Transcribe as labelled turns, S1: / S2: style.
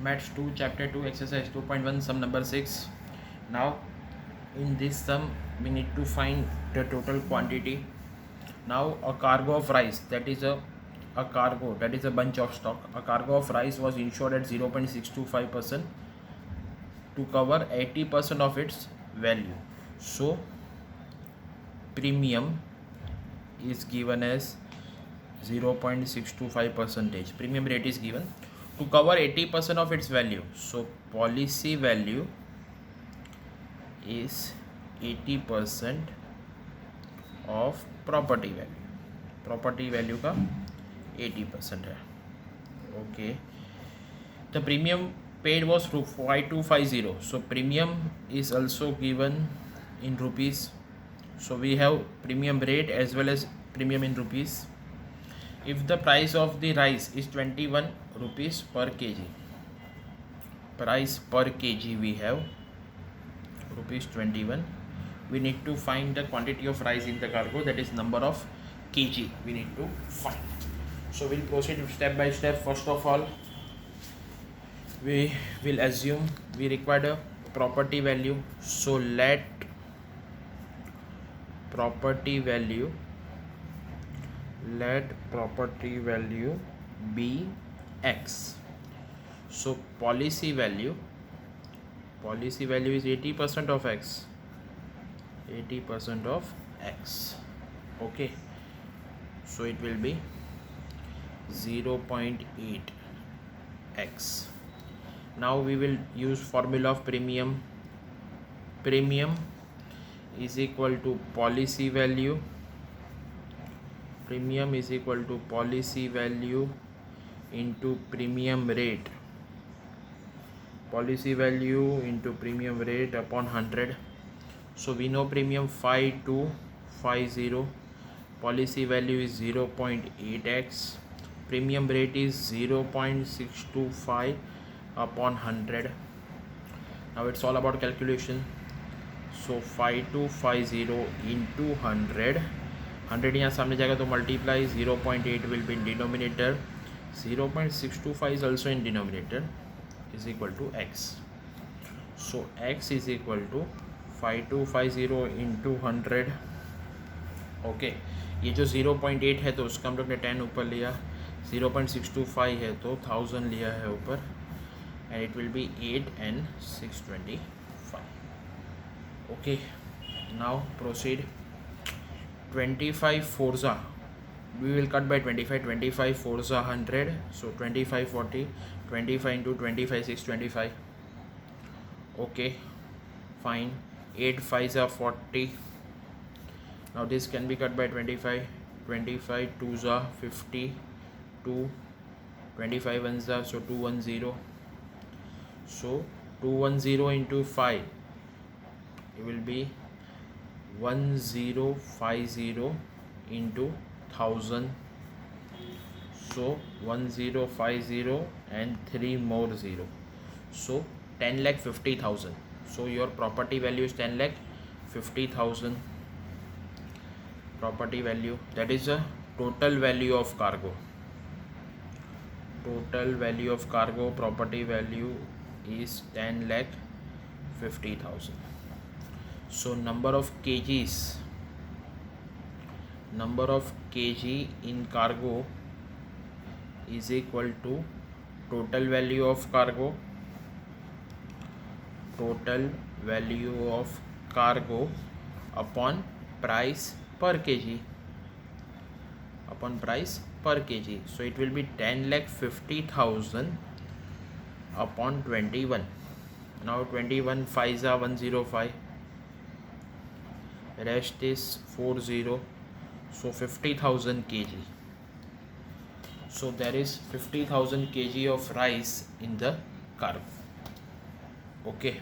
S1: Maths 2 chapter 2 exercise 2.1 sum number 6. Now in this sum we need to find the total quantity. Now a cargo of rice, that is a cargo, that is a bunch of stock. A cargo of rice was insured at 0.625% to cover 80% of its value. So premium is given as 0.625 percentage. Premium rate is given to cover 80% of its value. So policy value is 80% of property value. Property value का 80% है. Okay, the premium paid was 5250. So premium is also given in rupees. So we have premium rate as well as premium in rupees. If the price of the rice is 21 rupees per kg, price per kg we have rupees 21. We need to find the quantity of rice in the cargo, that is number of kg we need to find. So we'll proceed step by step. First of all, we will assume we require a property value. So let property value be x. So policy value is 80% of x. 80% of x. Okay, so it will be 0.8 x. Now we will use formula of premium. Premium is equal to policy value. Premium is equal to policy value into premium rate. Policy value into premium rate upon 100. So we know premium 5250. Policy value is 0.8x. Premium rate is 0.625 upon 100. Now it's all about calculation. So 5250 into 100. 100 यहाँ सामने जाएगा तो multiply 0.8 will be in denominator. 0.625 is also in denominator, is equal to x. So x is equal to 5250 into 100. Okay, ये जो 0.8 है तो उसका हम लोग ने 10 ऊपर लिया. 0.625 है तो 1000 लिया है ऊपर, and it will be 8 and 625. Okay, now proceed. 25 4 we will cut by 25. 25 4 100. So 25 40. 25 into 25 625. Okay, fine. 8 5 are 40. Now this can be cut by 25. 25 2s are 50. 2 25 1s are, so 210. So 210 into 5, it will be 1050 into 1000. So 1050 and 3 more 0. So 10,50,000. So your property value is 10,50,000. Property value, that is the total value of cargo. Total value of cargo property value is 10,50,000. So number of kgs in cargo is equal to total value of cargo upon price per kg. So it will be 10,50,000 upon 21. Now 21 5s are 105. Rest is 40. So 50,000 kg. So there is 50,000 kg of rice in the cargo. Okay.